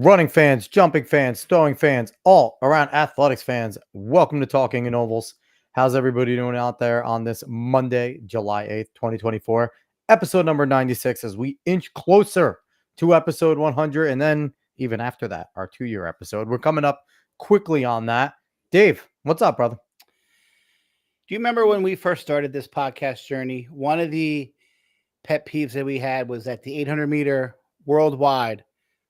running fans, jumping fans, throwing fans, all around athletics fans. Welcome to Talking in Ovals. How's everybody doing out there on this Monday, July 8th, 2024? Episode number 96 as we inch closer to episode 100. And then even after that, our 2-year episode. We're coming up quickly on that. Dave, what's up, brother? Do you remember when we first started this podcast journey? One of the pet peeves that we had was that the 800-meter worldwide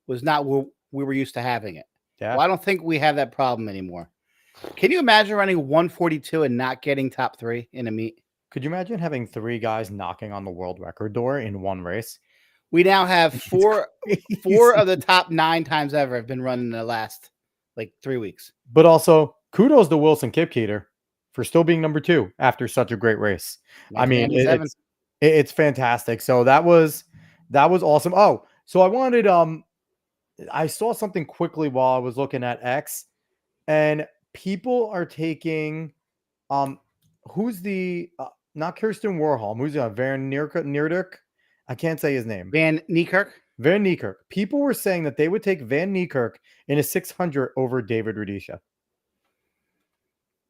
was not where we were used to having it. Yeah. Well, I don't think we have that problem anymore. Can you imagine running 142 and not getting top 3 in a meet? Could you imagine having 3 guys knocking on the world record door in one race? We now have four of the top 9 times ever have been run in the last 3 weeks. But also, kudos to Wilson Kipketer for still being number 2 after such a great race. I mean, it's fantastic. So that was awesome. Oh, so I wanted I saw something quickly while I was looking at X, and people are taking who's the not Kirsten Warholm, who's Van Niekerk? I can't say his name. Van Niekerk. People were saying that they would take Van Niekerk in a 600 over David Rudisha.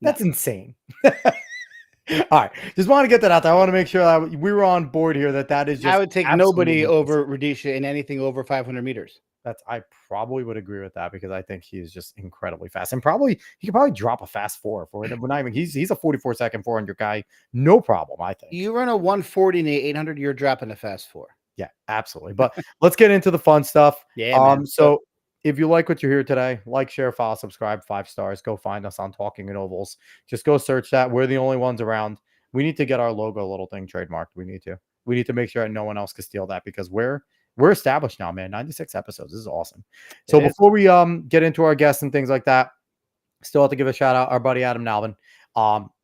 That's insane. All right, just want to get that out there. I want to make sure that we were on board here. That is just. I would take nobody over Rudisha in anything over 500 meters. I probably would agree with that because I think he's just incredibly fast, and he could probably drop a fast 4 for it. But not even he's a 44-second 400 guy, no problem. I think you run a 140 in the 800, you're dropping a fast 4. Yeah, absolutely. But let's get into the fun stuff. Yeah. Man. So if you like what you hear today, like, share, follow, subscribe, 5 stars. Go find us on Talking in Ovals. Just go search that. We're the only ones around. We need to get our logo little thing trademarked. We need to make sure that no one else can steal that because we're established now, man. 96 episodes. This is awesome. So before we get into our guests and things like that, still have to give a shout out our buddy Adam Nalvin.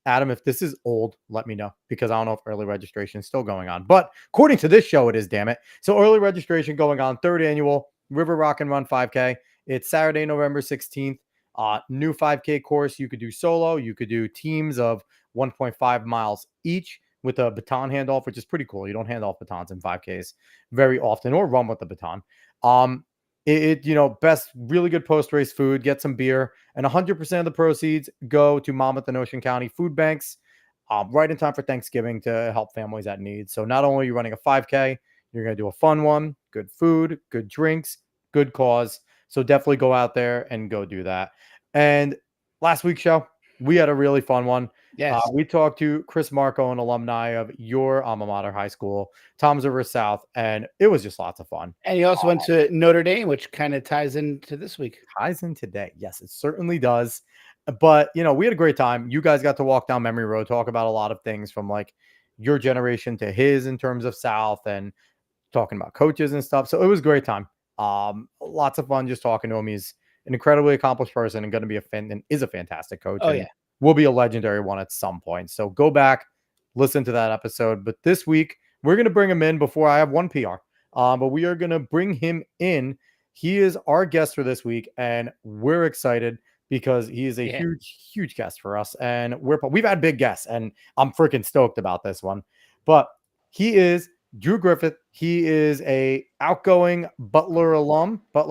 Adam, if this is old, let me know because I don't know if early registration is still going on. But according to this show, it is, damn it. So early registration going on, 3rd annual River Rock and Run 5K. It's Saturday, November 16th. New 5K course. You could do solo. You could do teams of 1.5 miles each with a baton handoff, which is pretty cool. You don't hand off batons in 5Ks very often or run with the baton. Best, really good post-race food, get some beer, and 100% of the proceeds go to Monmouth and Ocean County food banks right in time for Thanksgiving to help families that need. So not only are you running a 5K, you're going to do a fun one, good food, good drinks, good cause. So definitely go out there and go do that. And last week's show, we had a really fun one. Yes. We talked to Chris Marco, an alumni of your alma mater high school, Toms River South, and it was just lots of fun. And he also went to Notre Dame, which kind of ties into this week. Ties in today. Yes, it certainly does. But, we had a great time. You guys got to walk down memory road, talk about a lot of things from your generation to his in terms of South and talking about coaches and stuff. So it was a great time. Lots of fun just talking to him. He's an incredibly accomplished person and going to be is a fantastic coach. Oh, yeah. Will be a legendary one at some point. So go back, listen to that episode. But this week, we're going to bring him in before I have one PR. But we are going to bring him in. He is our guest for this week, and we're excited because he is a huge guest for us. And we've had big guests, and I'm freaking stoked about this one. But he is Drew Griffith. He is a outgoing Butler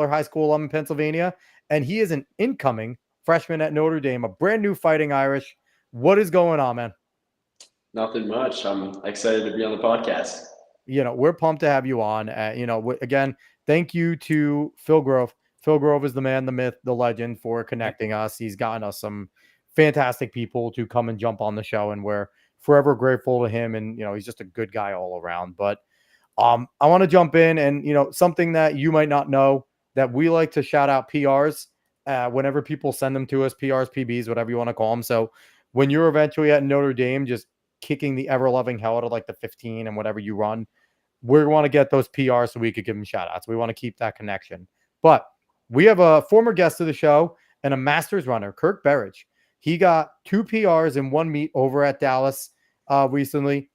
High School alum in Pennsylvania, and he is an incoming freshman at Notre Dame, a brand new Fighting Irish. What is going on, man? Nothing much. I'm excited to be on the podcast. We're pumped to have you on. Again, thank you to Phil Grove. Phil Grove is the man, the myth, the legend for connecting us. He's gotten us some fantastic people to come and jump on the show, and we're forever grateful to him. And, he's just a good guy all around. But I want to jump in and, something that you might not know that we like to shout out PRs. Whenever people send them to us, PRs, PBs, whatever you want to call them. So when you're eventually at Notre Dame, just kicking the ever-loving hell out of the 15 and whatever you run, we want to get those PRs so we could give them shout-outs. We want to keep that connection. But we have a former guest of the show and a Masters runner, Kirk Berridge. He got 2 PRs in one meet over at Dallas recently.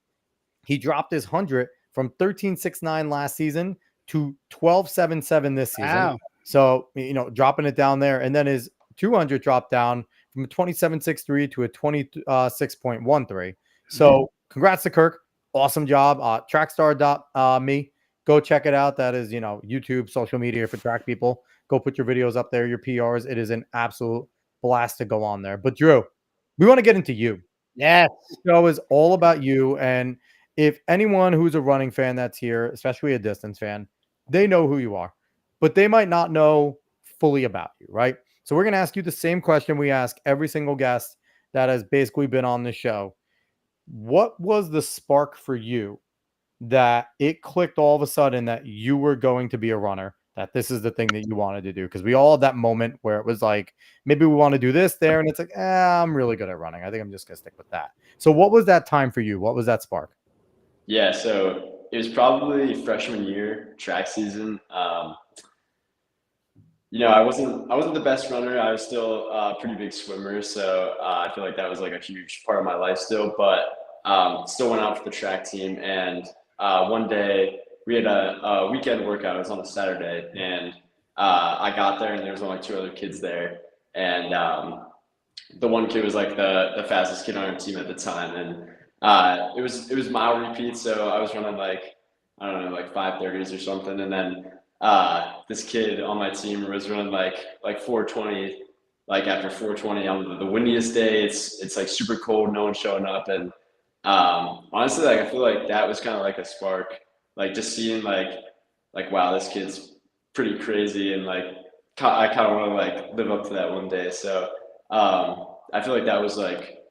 He dropped his 100 from 13.69 last season to 12.77 this season. Wow. So, dropping it down there. And then his 200 dropped down from a 27.63 to a 26.13. So congrats to Kirk. Awesome job. Trackstar.me. Go check it out. That is, YouTube, social media for track people. Go put your videos up there, your PRs. It is an absolute blast to go on there. But Drew, we want to get into you. Yes. This show is all about you. And if anyone who's a running fan that's here, especially a distance fan, they know who you are, but they might not know fully about you, right? So we're going to ask you the same question we ask every single guest that has basically been on the show. What was the spark for you that it clicked all of a sudden that you were going to be a runner, that this is the thing that you wanted to do? Because we all had that moment where it was like, maybe we want to do this there, and it's like, I'm really good at running. I think I'm just going to stick with that. So what was that time for you? What was that spark? Yeah, so it was probably freshman year track season. I wasn't the best runner. I was still a pretty big swimmer, so I feel like that was like a huge part of my life still. But still went out for the track team, and one day we had a weekend workout. It was on a Saturday, and I got there, and there was only 2 other kids there, and the one kid was like the fastest kid on our team at the time, and it was mile repeats, so I was running like, I don't know, like 5:30s or something, and then this kid on my team was running like 4:20, like after 4:20 on the windiest day. It's like super cold, no one's showing up, and honestly, like I feel like that was kind of like a spark, like just seeing like wow, this kid's pretty crazy, and like I kind of want to like live up to that one day. So I feel like that was like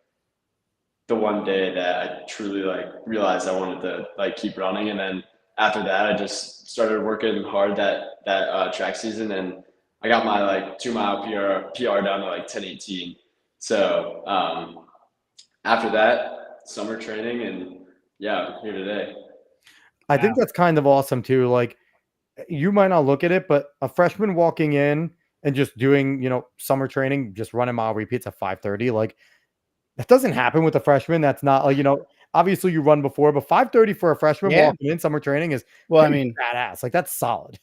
the one day that I truly like realized I wanted to like keep running, and then after that I just started working hard that track season, and I got my like 2-mile PR down to like 10:18. So after that, summer training, and yeah, I'm here today. I think that's kind of awesome too. Like, you might not look at it, but a freshman walking in and just doing, summer training, just running mile repeats at 5:30, like that doesn't happen with a freshman. That's not like, obviously you run before, but 5:30 for a freshman walking in summer training is badass. Like, that's solid.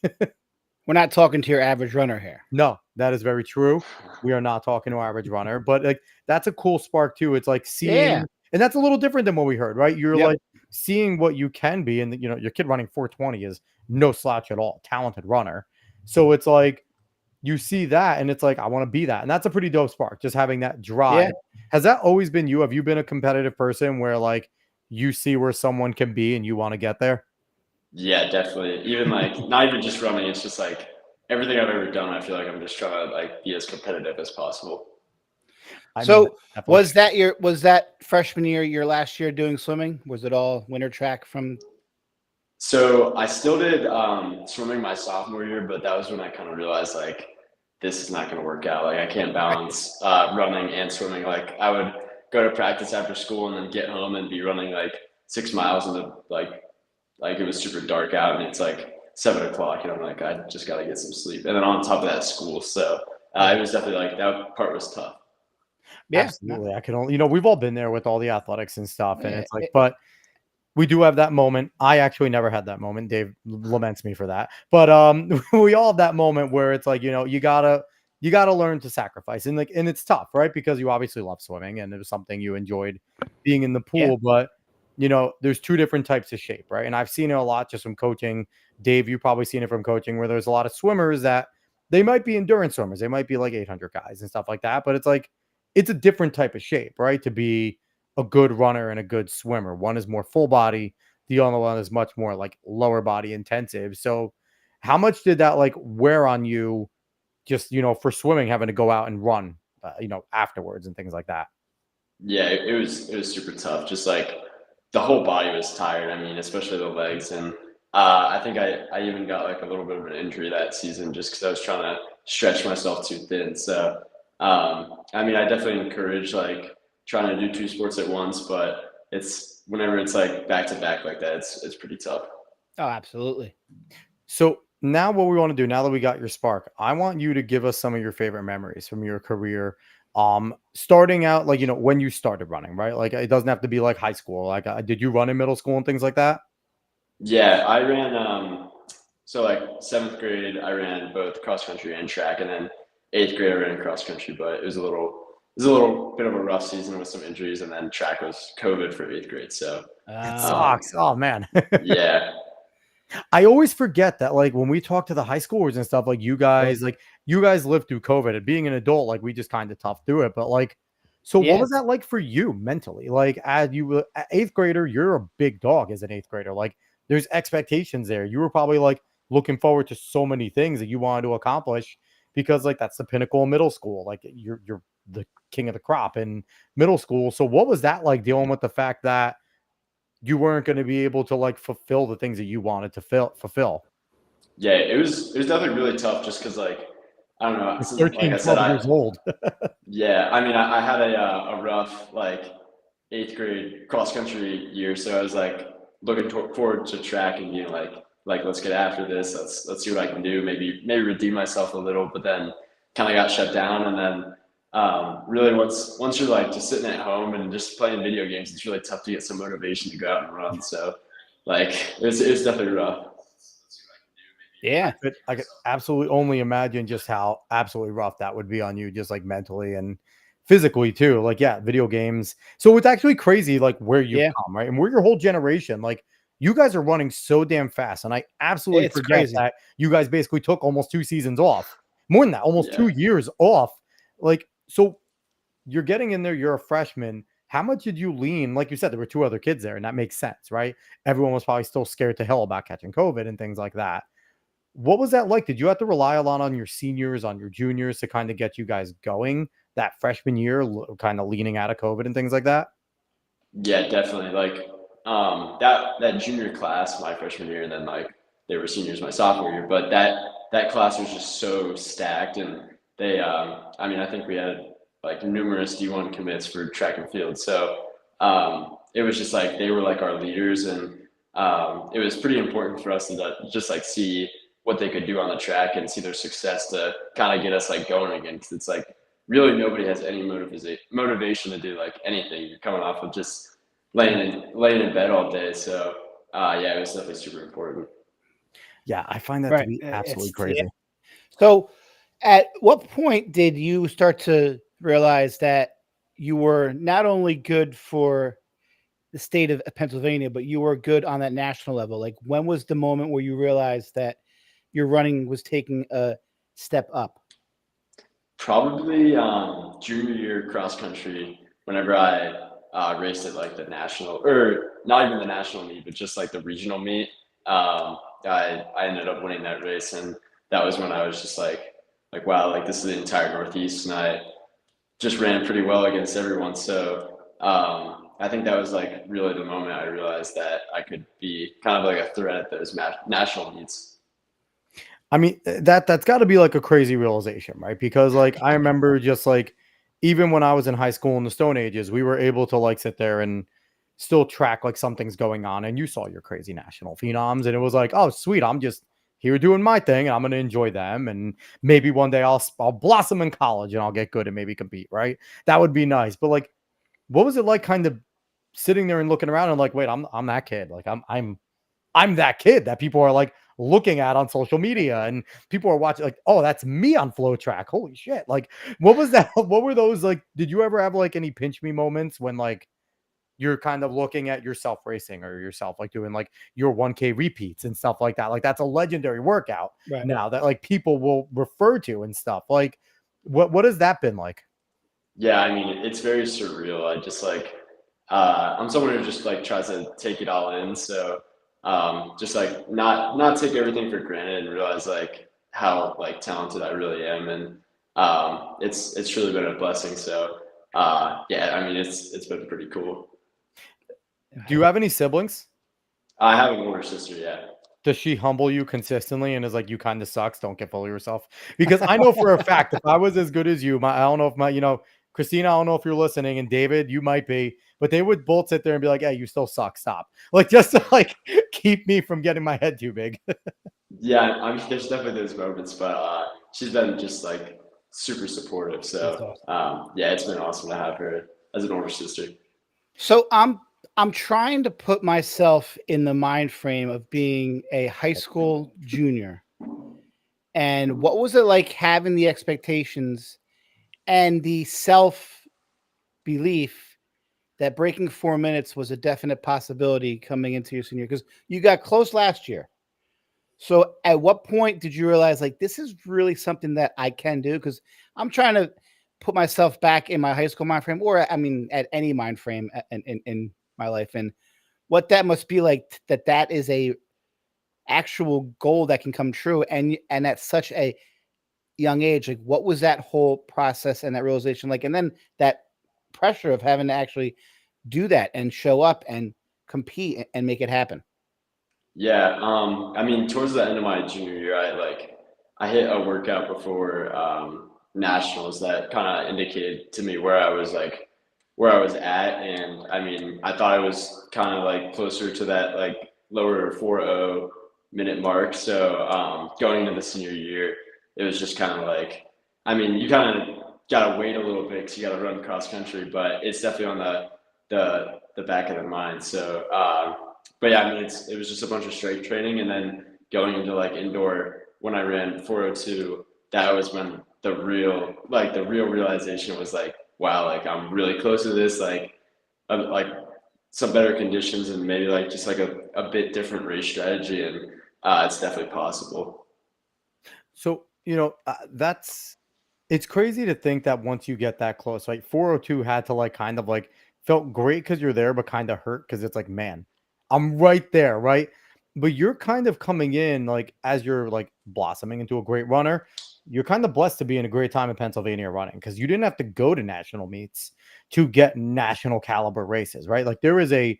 We're not talking to your average runner here. No, that is very true. We are not talking to our average runner, but like that's a cool spark too. It's like seeing, and that's a little different than what we heard, right? You're like seeing what you can be, and your kid running 4:20 is no slouch at all, talented runner. So it's like you see that, and it's like I want to be that, and that's a pretty dope spark. Just having that drive. Has that always been you? Have you been a competitive person where like you see where someone can be and you want to get there? Yeah, definitely. Even like not even just running, it's just like everything I've ever done, I feel like I'm just trying to like be as competitive as possible. So was that freshman year, your last year doing swimming? Was it all winter track from? So I still did swimming my sophomore year, but that was when I kind of realized like this is not going to work out. Like I can't balance running and swimming. Like I would go to practice after school and then get home and be running like 6 miles in the like it was super dark out, and it's like 7 o'clock, and I'm like, I just got to get some sleep. And then on top of that, school. So it was definitely like that part was tough. Yeah, absolutely. I can only, we've all been there with all the athletics and stuff, and it's like, but we do have that moment. I actually never had that moment. Dave laments me for that, but we all have that moment where it's like, you gotta learn to sacrifice, and and it's tough, right? Because you obviously love swimming, and it was something you enjoyed being in the pool, but there's 2 different types of shape, right? And I've seen it a lot just from coaching. Dave, you've probably seen it from coaching, where there's a lot of swimmers that they might be endurance swimmers. They might be like 800 guys and stuff like that, but it's like, it's a different type of shape, right? To be a good runner and a good swimmer. One is more full body. The other one is much more like lower body intensive. So how much did that like wear on you just, for swimming, having to go out and run, afterwards and things like that? Yeah, it was super tough. Just like the whole body was tired. I mean, especially the legs. And I think I even got like a little bit of an injury that season just because I was trying to stretch myself too thin. So, I mean, I definitely encourage like trying to do 2 sports at once, but whenever it's like back to back like that, it's pretty tough. Oh, absolutely. So now what we want to do, now that we got your spark, I want you to give us some of your favorite memories from your career. Starting out, like, when you started running, right? Like, it doesn't have to be like high school. Like, did you run in middle school and things like that? Yeah, I ran, so like 7th grade, I ran both cross country and track, and then 8th grade I ran cross country, but it was a little bit of a rough season with some injuries, and then track was COVID for 8th grade. So that sucks. Oh man. Yeah. I always forget that, like, when we talk to the high schoolers and stuff, like, you guys lived through COVID, and being an adult, like, we just kind of tough through it. But like, so what was Yes. that like for you mentally? Like, as you were eighth grader, you're a big dog as an eighth grader. Like, there's expectations there. You were probably like looking forward to so many things that you wanted to accomplish because like that's the pinnacle of middle school. Like you're the king of the crop in middle school. So what was that like dealing with the fact that you weren't going to be able to like fulfill the things that you wanted to fulfill? Yeah, it was definitely really tough just because like I don't know, You're like 13, I said, 12 years old. yeah, I mean I had a rough like eighth grade cross country year, so I was like looking forward to track and being like let's get after this, let's see what I can do, maybe redeem myself a little, but then kind of got shut down, and then really once you're like just sitting at home and just playing video games, it's really tough to get some motivation to go out and run. So like it's definitely rough. Yeah. I could absolutely only imagine just how absolutely rough that would be on you, just like mentally and physically too. Like, yeah, video games. So it's actually crazy, like where you've Yeah. come, right? And we're your whole generation. Like, you guys are running so damn fast. And I absolutely It's forget crazy. that you guys basically took almost 2 seasons off, more than that, almost Yeah. 2 years off. Like, so you're getting in there, you're a freshman. How much did you lean? Like you said, there were two other kids there, and that makes sense, right? Everyone was probably still scared to hell about catching COVID and things like that. What was that like? Did you have to rely a lot on your seniors, on your juniors to kind of get you guys going that freshman year, kind of leaning out of COVID and things like that? Yeah, definitely. Like that junior class my freshman year, and then like they were seniors my sophomore year. But that class was just so stacked, and they I mean I think we had like numerous D1 commits for track and field. So it was just like they were like our leaders, and it was pretty important for us to just like see what they could do on the track and see their success to kind of get us like going again. Because it's like really nobody has any motivation to do like anything. You're coming off of just laying in bed all day. So yeah, it was definitely super important. Yeah, I find that to Right. be absolutely It's yeah. crazy. So at what point did you start to realize that you were not only good for the state of Pennsylvania, but you were good on that national level? Like, when was the moment where you realized that your running was taking a step up? Probably junior year cross country. Whenever I raced at like the national, or not even the national meet, but just like the regional meet, I ended up winning that race, and that was when I was just like wow, like this is the entire Northeast, and I just ran pretty well against everyone. So I think that was like really the moment I realized that I could be kind of like a threat at those national meets. I mean, that's got to be like a crazy realization, right? Because like I remember just like even when I was in high school in the Stone Ages, we were able to like sit there and still track like something's going on, and you saw your crazy national phenoms, and it was like, oh, sweet, I'm just here doing my thing, and I'm gonna enjoy them, and maybe one day I'll blossom in college and I'll get good and maybe compete, right? That would be nice. But like, what was it like, kind of sitting there and looking around and like, wait, I'm that kid, like I'm that kid that people are like looking at on social media, and people are watching like, oh, that's me on Flow Track. Holy shit. Like, what was that? What were those like? Did you ever have like any pinch me moments when like you're kind of looking at yourself racing or yourself like doing like your 1K repeats and stuff like that? Like, that's a legendary workout Right. now that like people will refer to and stuff. Like, what has that been like? Yeah, I mean, it's very surreal. I just like, I'm someone who just like tries to take it all in. So, just like not take everything for granted and realize like how like talented I really am. And, it's truly been a blessing. So, yeah, I mean, it's been pretty cool. Do you have any siblings? I have an older sister. Yeah. Does she humble you consistently and is like, you kind of sucks, don't get full of yourself? Because I know for a fact, if I was as good as you, I don't know if Christina, I don't know if you're listening, and David, you might be, but they would both sit there and be like, hey, you still suck, stop. Like, just to like keep me from getting my head too big. Yeah, I mean, there's definitely those moments, but, she's been just like super supportive. That's So, awesome. yeah, it's been awesome to have her as an older sister. So I'm trying to put myself in the mind frame of being a high school junior. And what was it like having the expectations and the self belief that breaking 4 minutes was a definite possibility coming into your senior? Because you got close last year. So at what point did you realize like this is really something that I can do? Because I'm trying to put myself back in my high school mind frame, or I mean at any mind frame in my life, and what that must be like that is a actual goal that can come true, and at such a young age. Like what was that whole process and that realization like? And then that pressure of having to actually do that and show up and compete and make it happen. Yeah, I mean, towards the end of my junior year, I hit a workout before nationals that kind of indicated to me where I was at, and I mean, I thought I was kind of like closer to that like lower 4:0 minute mark. So going into the senior year, it was just kind of like, I mean, you kind of gotta wait a little bit because you gotta run cross country, but it's definitely on the back of the mind. So. But yeah, I mean, it was just a bunch of strength training, and then going into like indoor when I ran 4:02. That was when the real realization was like, wow, like I'm really close to this, like some better conditions and maybe like just like a bit different race strategy, and it's definitely possible. So, it's crazy to think that once you get that close, like 402 had to like kind of like felt great because you're there, but kind of hurt because it's like, man, I'm right there, right? But you're kind of coming in like as you're like blossoming into a great runner. You're kind of blessed to be in a great time in Pennsylvania running because you didn't have to go to national meets to get national caliber races, right? Like there is a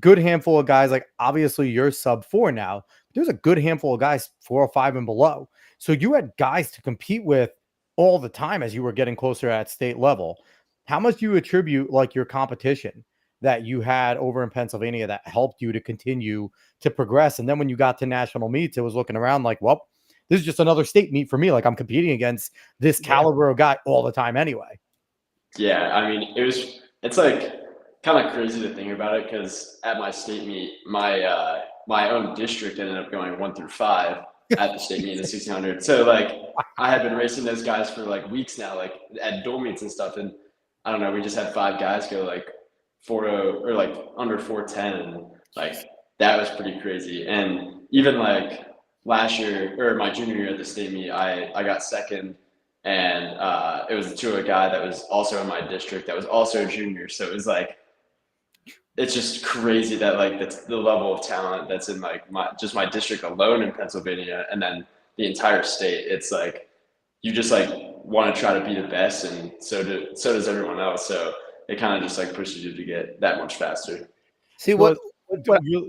good handful of guys, like obviously you're sub four now. There's a good handful of guys 405 and below. So you had guys to compete with all the time as you were getting closer at state level. How much do you attribute like your competition that you had over in Pennsylvania that helped you to continue to progress? And then when you got to national meets, it was looking around like, well, this is just another state meet for me. Like I'm competing against this Yeah. caliber of guy all the time anyway. Yeah, I mean, it's like kind of crazy to think about it because at my state meet, my own district ended up going 1 through 5 at the state meet in the 1600. So like I had been racing those guys for like weeks now, like at dual meets and stuff, and I don't know, we just had 5 guys go like 4:0 or like under 4:10, and like that was pretty crazy. And even like last year or my junior year at the state meet, I got second, and it was to a guy that was also in my district that was also a junior. So it was like it's just crazy that like that's the level of talent that's in like my district alone in Pennsylvania, and then the entire state. It's like you just like want to try to be the best, and so does everyone else. So it kind of just like pushes you to get that much faster. See So, what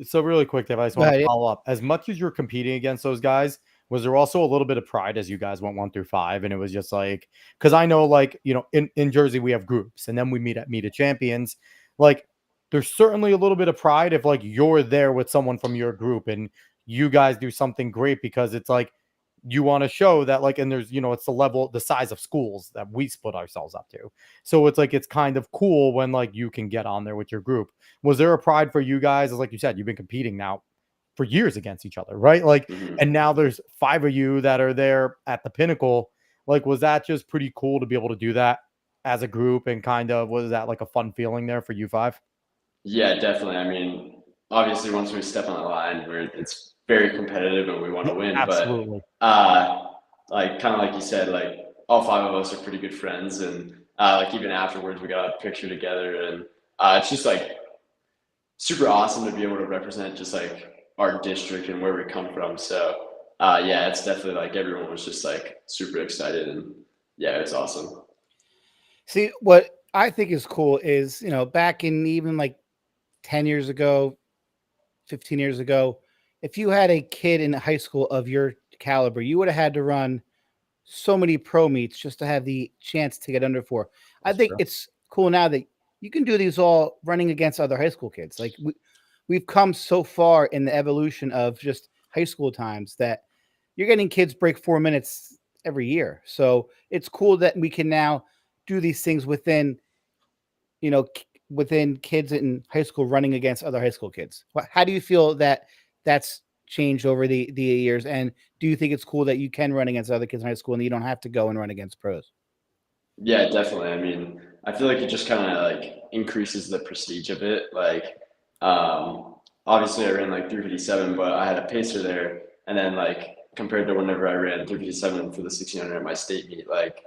so really quick, Dave, I just go want ahead, to yeah. follow up. As much as you're competing against those guys, was there also a little bit of pride as you guys went 1 through 5? And it was just like, because I know, like, in Jersey, we have groups and then we meet at champions. Like, there's certainly a little bit of pride if, like, you're there with someone from your group and you guys do something great because it's like, you want to show that, like, and there's, it's the size of schools that we split ourselves up to. So it's like, it's kind of cool when, like, you can get on there with your group. Was there a pride for you guys? As like you said, you've been competing now for years against each other, right? Like, Mhm. and now there's 5 of you that are there at the pinnacle. Like, was that just pretty cool to be able to do that as a group? And kind of, was that like a fun feeling there for you 5? Yeah, definitely. I mean, obviously, once we step on the line, it's very competitive and we want Yeah, to win. But absolutely. like kind of like you said, like all 5 of us are pretty good friends, and like even afterwards, we got a picture together, and it's just like super awesome to be able to represent just like our district and where we come from. So yeah, it's definitely like everyone was just like super excited, and yeah, it's awesome. See what I think is cool is back in even like 10 years ago, 15 years ago, if you had a kid in high school of your caliber, you would have had to run so many pro meets just to have the chance to get under 4. I That's think true. it's cool now that you can do these all running against other high school kids. Like we've come so far in the evolution of just high school times that you're getting kids break 4 minutes every year. So it's cool that we can now do these things within kids in high school running against other high school kids. How do you feel that that's changed over the years? And do you think it's cool that you can run against other kids in high school and you don't have to go and run against pros? Yeah, definitely. I mean, I feel like it just kind of like increases the prestige of it. Like, obviously I ran like 357, but I had a pacer there And then like compared to whenever I ran 3:57 for the 1600 at my state meet, like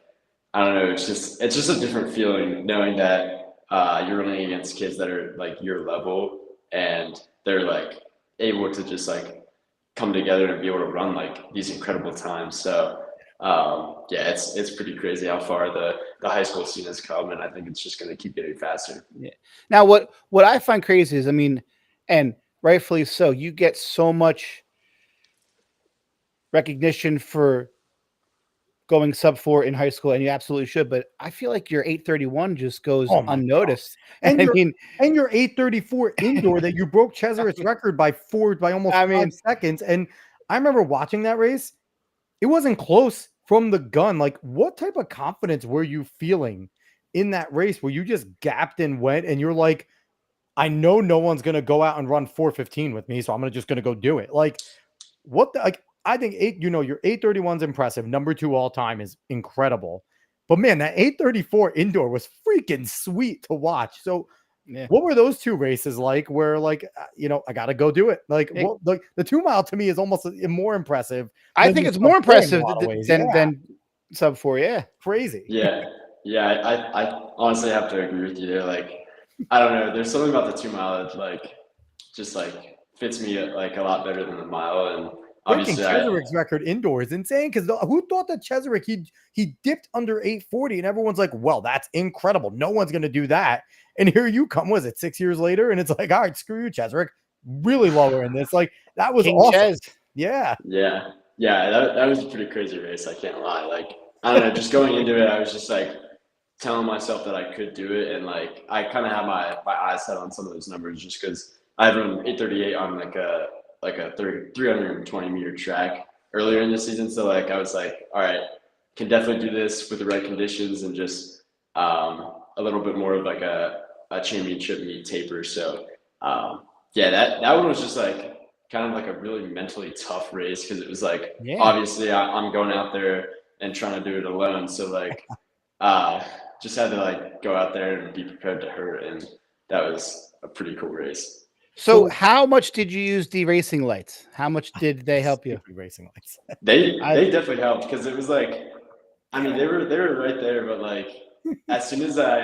I don't know, it's just a different feeling knowing that you're running against kids that are like your level and they're like able to just like come together and be able to run like these incredible times. So yeah, it's pretty crazy how far the high school scene has come, and I think it's just going to keep getting faster. Yeah. Now, what I find crazy is, I mean, and rightfully so, you get so much recognition for going sub-4 in high school, and you absolutely should. But I feel like your 8:31 just goes Oh my God. unnoticed. And I your mean, and your 8:34 indoor that you broke Cheserik's record by almost I 5 mean- seconds. And I remember watching that race. It wasn't close from the gun. Like, what type of confidence were you feeling in that race where you just gapped and went and you're like, I know no one's gonna go out and run 4:15 with me, so I'm just gonna go do it. Like, what the like I think your 8:31 is impressive. Number 2 all time is incredible. But man, that 8:34 indoor was freaking sweet to watch. So yeah. what were those 2 races like where like I gotta go do it? Like what like the 2 mile to me is almost more impressive. I than think the it's more sub-4 in a impressive lot of ways. than sub-4. Yeah. Crazy. Yeah, I honestly have to agree with you there. Like, I don't know, there's something about the 2 mile that like just like fits me like a lot better than the mile. And Breaking obviously, Cheserik's record indoor is insane because who thought that Cheserik he dipped under 840 and everyone's like, well, that's incredible. No one's gonna do that. And here you come, was it 6 years later? And it's like, all right, screw you, Cheserik. Really lower in this. Like that was King awesome. Ches. Yeah. yeah, that was a pretty crazy race. I can't lie. Like, I don't know, just going into it, I was just like telling myself that I could do it, and like I kind of had my eyes set on some of those numbers just because I run 8:38 on like a 320 meter track earlier in the season. So like I was like, all right, can definitely do this with the right conditions and just a little bit more of like a championship meet taper. So yeah, that one was just like kind of like a really mentally tough race because it was like obviously I'm going out there and trying to do it alone. So like just had to like go out there and be prepared to hurt, and that was a pretty cool race. So how much did you use the racing lights? How much did they help you? Racing lights. They definitely helped because it was like, I mean, they were right there, but like as soon as I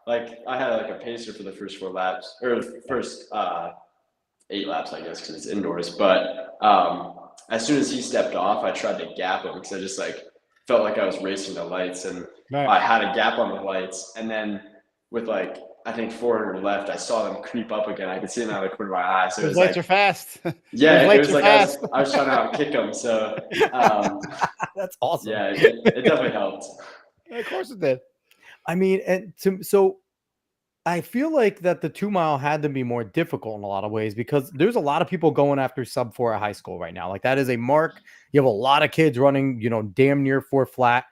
had like a pacer for the first 4 laps or first 8 laps, I guess, because it's indoors. But as soon as he stepped off, I tried to gap him because I just like felt like I was racing the lights, and I had a gap on the lights, and then with like I think 400 left, I saw them creep up again. I could see them out of the corner of my eye. So those lights are fast. Yeah, it was like I was trying to outkick them. So that's awesome. Yeah, it definitely helped. Of course it did. I mean, so I feel like that the 2 mile had to be more difficult in a lot of ways because there's a lot of people going after sub-4 at high school right now. Like that is a mark. You have a lot of kids running, damn near 4 flat.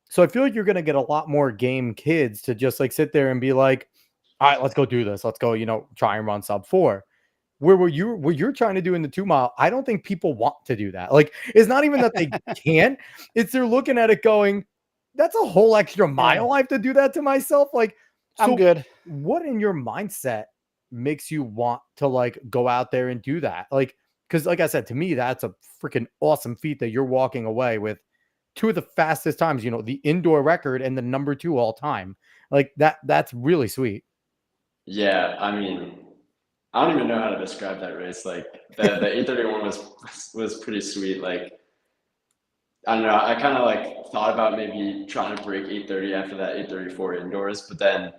So I feel like you're going to get a lot more game kids to just like sit there and be like, all right, let's go do this. Let's go, try and run sub-4. What you're trying to do in the 2 mile, I don't think people want to do that. Like, it's not even that they can't. It's they're looking at it going, that's a whole extra mile. I have to do that to myself. Like, so I'm good. What in your mindset makes you want to like go out there and do that? Like, because like I said, to me, that's a freaking awesome feat that you're walking away with 2 of the fastest times, the indoor record and the number 2 all time. Like that's really sweet. Yeah, I mean, I don't even know how to describe that race. Like the 8:31 was pretty sweet. Like I don't know, I kind of like thought about maybe trying to break 8:30 after that 8:34 indoors, but then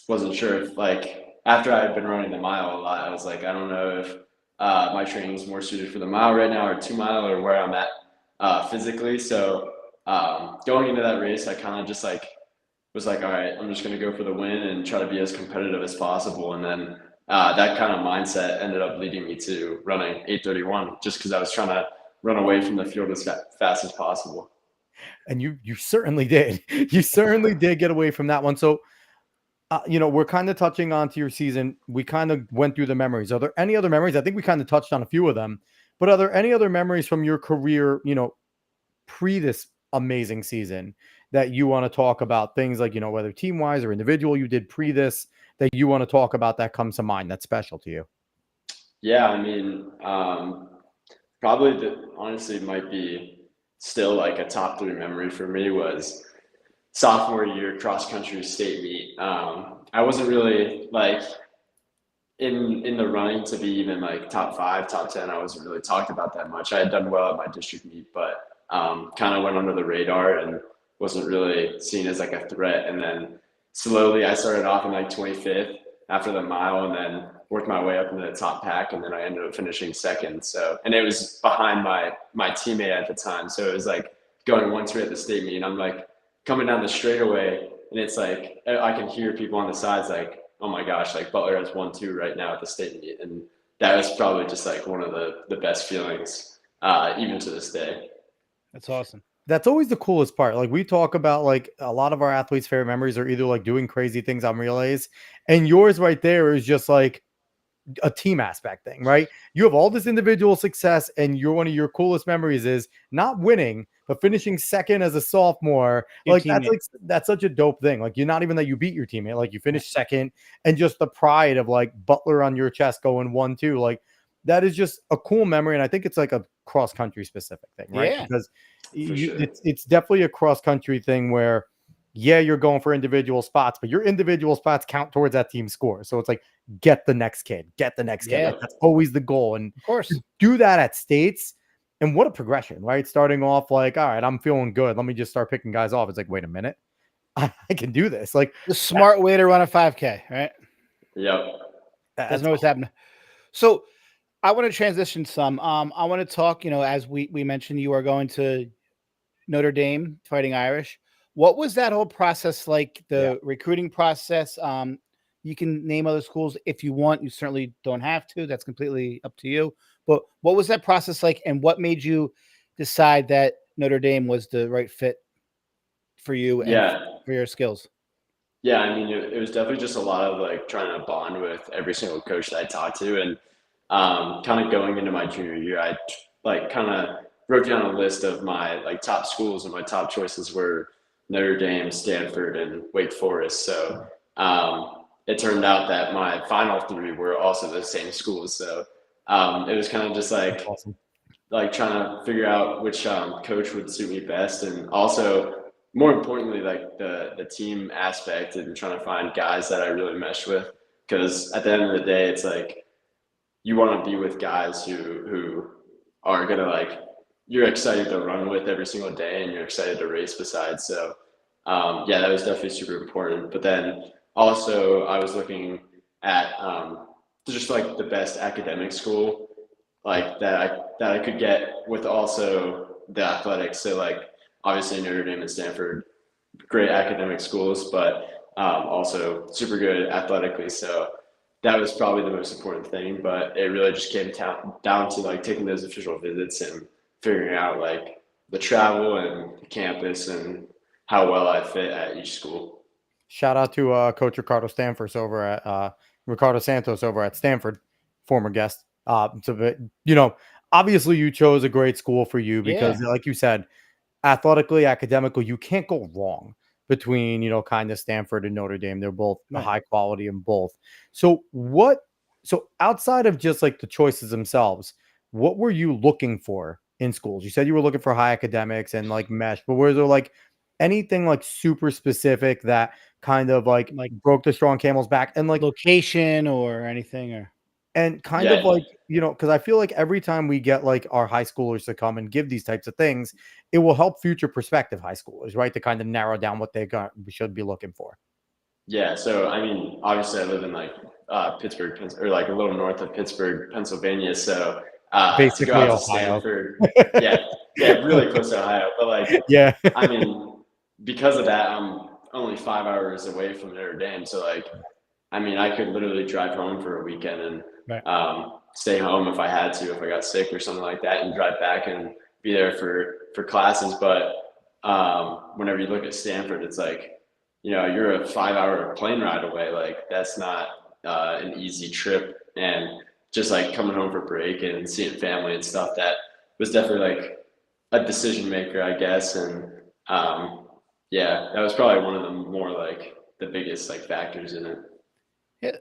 wasn't sure if like after I had been running the mile a lot, I was like, I don't know if my training is more suited for the mile right now or 2 mile or where I'm at physically. So going into that race, I kind of just like was like, all right, I'm just going to go for the win and try to be as competitive as possible. And then that kind of mindset ended up leading me to running 8:31 just because I was trying to run away from the field as fast as possible. And you certainly did. You certainly did get away from that one. So, we're kind of touching on to your season. We kind of went through the memories. Are there any other memories? I think we kind of touched on a few of them, but are there any other memories from your career, pre this amazing season that you want to talk about? Things like, whether team wise or individual you did pre this that you want to talk about that comes to mind that's special to you? Yeah, I mean, probably honestly might be still like a top 3 memory for me was sophomore year cross country state meet. I wasn't really like in the running to be even like top 5, top 10. I wasn't really talked about that much. I had done well at my district meet, but kind of went under the radar and wasn't really seen as like a threat. And then slowly I started off in like 25th after the mile, and then worked my way up into the top pack, and then I ended up finishing second. So, and it was behind my teammate at the time. So it was like going 1-2 at the state meet, and I'm like coming down the straightaway, and it's like I can hear people on the sides like, oh my gosh, like Butler has 1-2 right now at the state meet. And that was probably just like one of the best feelings, even to this day. That's awesome. That's always the coolest part. Like we talk about, like a lot of our athletes' favorite memories are either like doing crazy things on relays, and yours right there is just like a team aspect thing, right? You have all this individual success, and one of your coolest memories is not winning, but finishing second as a sophomore. Your Like that's such a dope thing. Like you're not even that you beat your teammate, like you finished second, and just the pride of like Butler on your chest going 1-2, like that is just a cool memory. And I think it's like a cross country specific thing, right? Yeah. Because sure. it's definitely a cross country thing where, yeah, you're going for individual spots, but your individual spots count towards that team score. So it's like, get the next kid, get the next kid. Yeah. Like, that's always the goal. And Of course. to do that at states, and what a progression, right? Starting off like, all right, I'm feeling good. Let me just start picking guys off. It's like, wait a minute, I can do this. Like The smart way to run a 5K, right? Yep. Doesn't always happen. So I want to transition some. I want to talk, as we mentioned, you are going to Notre Dame, Fighting Irish. What was that whole process like, the recruiting process? You can name other schools if you want. You certainly don't have to. That's completely up to you. But what was that process like, and what made you decide that Notre Dame was the right fit for you and for your skills? Yeah, I mean, it was definitely just a lot of like trying to bond with every single coach that I talked to. And kind of going into my junior year, I like kind of wrote down a list of my like top schools, and my top choices were Notre Dame, Stanford, and Wake Forest. So it turned out that my final 3 were also the same schools. So it was kind of just like awesome. Like trying to figure out which coach would suit me best, and also more importantly, like the team aspect, and trying to find guys that I really mesh with. Because at the end of the day, it's like you want to be with guys who are gonna like you're excited to run with every single day, and you're excited to race beside. So yeah, that was definitely super important. But then also I was looking at just like the best academic school like that I could get with also the athletics. So like obviously Notre Dame and Stanford, great academic schools, but also super good athletically. So that was probably the most important thing. But it really just came down to like taking those official visits and figuring out like the travel and the campus and how well I fit at each school. Shout out to Coach Ricardo Santos over at Stanford, former guest. So, obviously you chose a great school for you because, like you said, athletically, academically, you can't go wrong between, kind of Stanford and Notre Dame. They're both high quality in both. So outside of just like the choices themselves, what were you looking for in schools? You said you were looking for high academics and like mesh, but were there like anything like super specific that kind of like broke the strong camel's back, and like location or anything, or and kind of like, because I feel like every time we get like our high schoolers to come and give these types of things, it will help future prospective high schoolers, right? To kind of narrow down what we should be looking for. Yeah. So, I mean, obviously I live in like Pittsburgh, or like a little north of Pittsburgh, Pennsylvania. So basically to go out to Ohio. Stanford, really close to Ohio. But like, I mean, because of that, I'm only 5 hours away from Notre Dame. So like, I mean, I could literally drive home for a weekend and stay home if I had to, if I got sick or something like that, and drive back and be there for classes. But whenever you look at Stanford, it's like, you're a 5 hour plane ride away. Like that's not an easy trip. And just like coming home for break and seeing family and stuff, that was definitely like a decision maker, I guess. And that was probably one of the more like the biggest like factors in it. Yeah.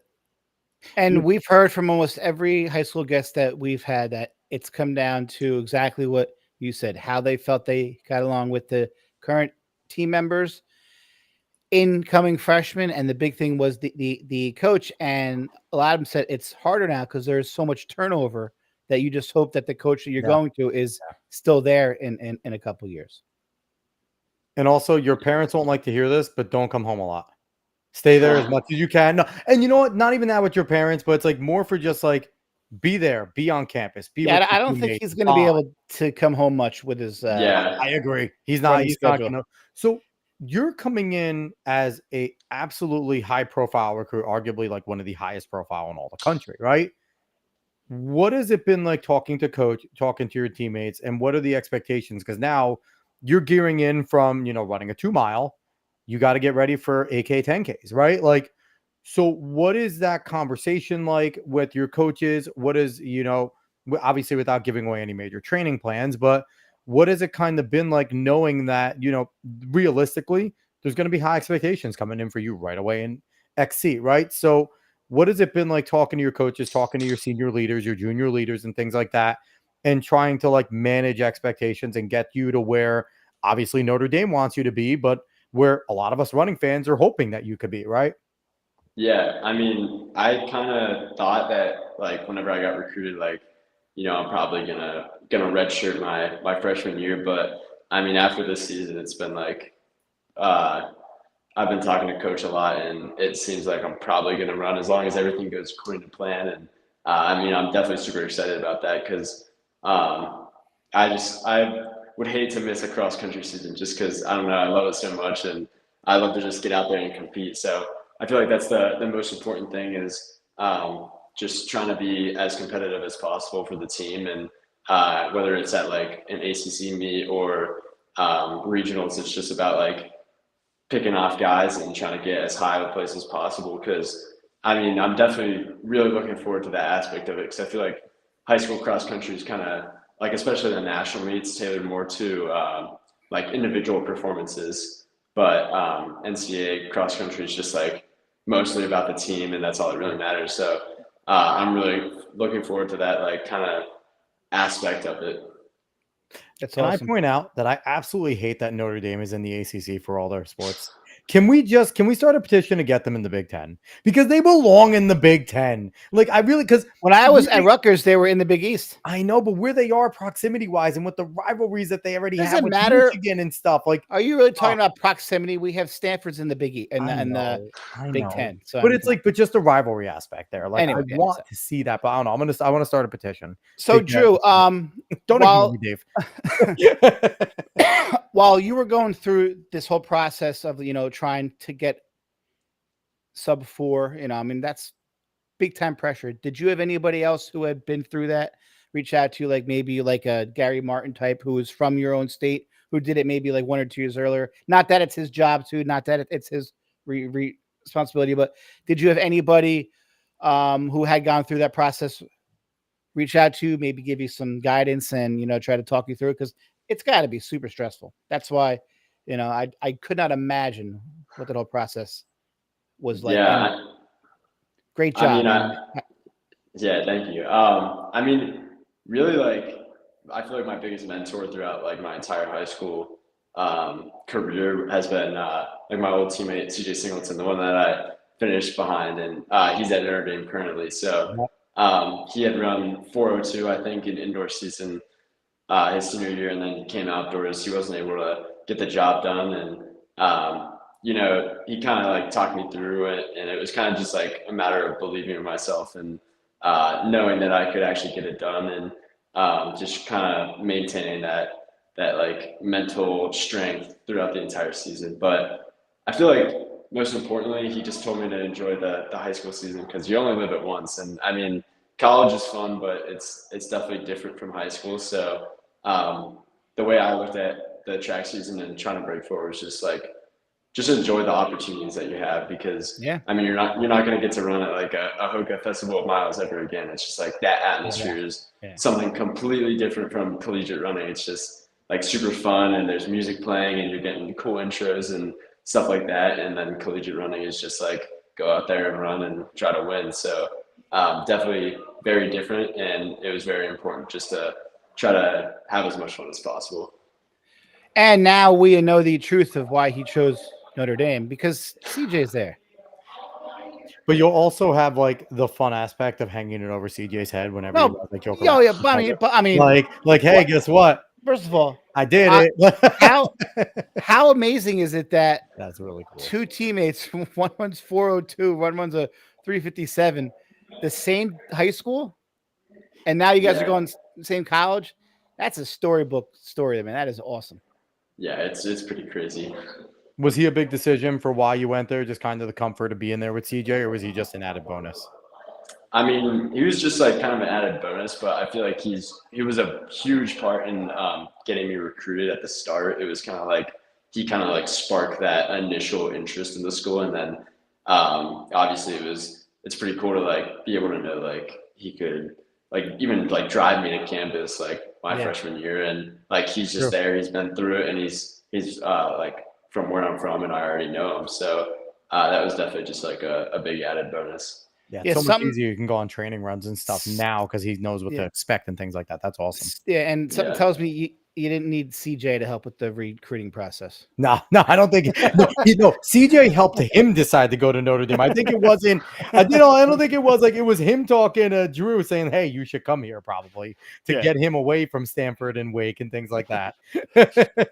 And we've heard from almost every high school guest that we've had that it's come down to exactly what you said, how they felt they got along with the current team members, incoming freshmen, and the big thing was the coach. And a lot of them said it's harder now because there's so much turnover that you just hope that the coach that you're Yeah. going to is still there in a couple years. And also, your parents won't like to hear this, but don't come home a lot. Stay there as much as you can. No, and you know what? Not even that with your parents, but it's like more for just like be there, be on campus, be with I your don't think teammates, he's going to be able to come home much with his. Yeah. I agree. He's not. running He's not schedule. gonna. So you're coming in as a absolutely high profile recruit, arguably like one of the highest profile in all the country, right? What has it been like talking to coach, talking to your teammates, and what are the expectations? Because now you're gearing in from running a 2 mile. You got to get ready for AK 10Ks, right? Like, so what is that conversation like with your coaches? What is, obviously without giving away any major training plans, but what has it kind of been like knowing that, realistically, there's going to be high expectations coming in for you right away in XC, right? So what has it been like talking to your coaches, talking to your senior leaders, your junior leaders, and things like that, and trying to like manage expectations and get you to where obviously Notre Dame wants you to be, but where a lot of us running fans are hoping that you could be, right? Yeah, I mean, I kind of thought that like whenever I got recruited, like, I'm probably gonna redshirt my freshman year. But I mean, after this season, it's been like uh, I've been talking to coach a lot, and it seems like I'm probably gonna run as long as everything goes according to plan. And I mean, I'm definitely super excited about that because I would hate to miss a cross country season just because I don't know, I love it so much, and I love to just get out there and compete. So I feel like that's the most important thing is just trying to be as competitive as possible for the team, and whether it's at like an ACC meet or regionals, it's just about like picking off guys and trying to get as high of a place as possible. Because I mean, I'm definitely really looking forward to that aspect of it because I feel like high school cross country is kind of like, especially the national meets, tailored more to like individual performances. But NCAA cross country is just like mostly about the team, and that's all that really matters. So I'm really looking forward to that like kind of aspect of it. That's Can awesome. I point out that I absolutely hate that Notre Dame is in the ACC for all their sports? Can we start a petition to get them in the Big Ten? Because they belong in the Big Ten. Like, because When I was at Rutgers, they were in the Big East. I know, but where they are proximity wise and with the rivalries that they already have Doesn't with matter. Michigan and stuff, like, Are you really talking about proximity? We have Stanford's in the Big East and I the Big know. Ten. So, But it's like, but just the rivalry aspect there. Like, Anyway, I yeah, want so- to see that, but I don't know. I want to start a petition. So to get- Drew, don't while- ignore me, Dave. while you were going through this whole process of trying to get sub 4, I mean that's big time pressure. Did you have anybody else who had been through that reach out to you, like maybe like a Gary Martin type who was from your own state who did it maybe like 1 or 2 years earlier? Not that it's his job to, not that it's his responsibility, but did you have anybody who had gone through that process reach out to you, maybe give you some guidance and try to talk you through it? Because it's got to be super stressful. That's why I could not imagine what that whole process was like. Yeah, And great job. yeah, thank you. I mean, really, like, I feel like my biggest mentor throughout like my entire high school career has been like my old teammate CJ Singleton, the one that I finished behind, and he's at Notre Dame currently. So he had run 4:02, I think, in indoor season his senior year, and then came outdoors. He wasn't able to get the job done, and he kind of like talked me through it, and it was kind of just like a matter of believing in myself and knowing that I could actually get it done, and just kind of maintaining that like mental strength throughout the entire season. But I feel like most importantly, he just told me to enjoy the high school season because you only live it once, and I mean, college is fun, but it's definitely different from high school. So the way I looked at the track season and trying to break forward was just enjoy the opportunities that you have, because I mean, you're not going to get to run at like a Hoka Festival of Miles ever again. It's just like that atmosphere is something completely different from collegiate running. It's just like super fun, and there's music playing, and you're getting cool intros and stuff like that. And then collegiate running is just like go out there and run and try to win. So definitely very different, and it was very important just to try to have as much fun as possible. And now we know the truth of why he chose Notre Dame, because CJ's there. But you'll also have like the fun aspect of hanging it over CJ's head whenever you No, guys like joke yo, around. yeah, but I mean, Like, hey, what- guess what? first of all, I did I- it. how amazing is it that That's really cool. two teammates, one runs 402, one runs a 357, the same high school, and now you guys are going same college? That's a storybook story, man. That is awesome. Yeah, it's pretty crazy. Was he a big decision for why you went there? Just kind of the comfort of being there with CJ, or was he just an added bonus? I mean, he was just like kind of an added bonus, but I feel like he was a huge part in getting me recruited at the start. It was kind of like he kind of like sparked that initial interest in the school, and then obviously it's pretty cool to like be able to know like he could like even like drive me to campus like my freshman year, and like he's just there, he's been through it, and he's like from where I'm from, and I already know him, so that was definitely just like a big added bonus. Yeah, it's so much easier. You can go on training runs and stuff now because he knows what to expect and things like that. That's awesome. Yeah, and something tells me you didn't need CJ to help with the recruiting process. No, I don't think. No, CJ helped him decide to go to Notre Dame. I think it wasn't. I don't think it was like it was him talking to Drew saying, "Hey, you should come here," probably to get him away from Stanford and Wake and things like that.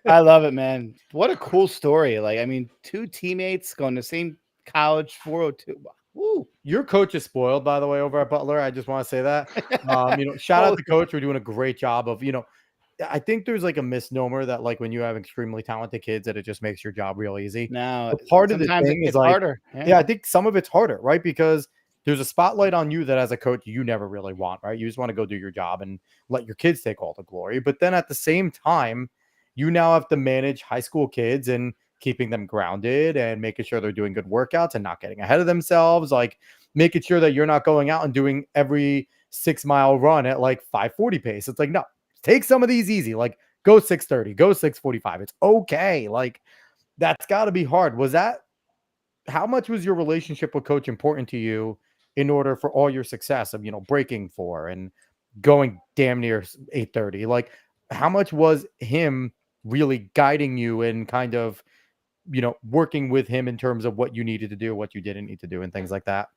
I love it, man. What a cool story! Like, I mean, two teammates going to the same college, 402. Woo. Your coach is spoiled, by the way, over at Butler. I just want to say that. Shout out to coach. We're doing a great job of, I think there's like a misnomer that like when you have extremely talented kids that it just makes your job real easy. No, part of the thing is like harder. Yeah, I think some of it's harder, right? Because there's a spotlight on you that as a coach you never really want, right? You just want to go do your job and let your kids take all the glory. But then at the same time, you now have to manage high school kids and keeping them grounded and making sure they're doing good workouts and not getting ahead of themselves, like making sure that you're not going out and doing every 6-mile run at like 540 pace. It's like, no, take some of these easy, like go 630, go 645. It's okay. Like that's got to be hard. How much was your relationship with coach important to you in order for all your success of, breaking 4 and going damn near 830? Like how much was him really guiding you and kind of, working with him in terms of what you needed to do, what you didn't need to do and things like that?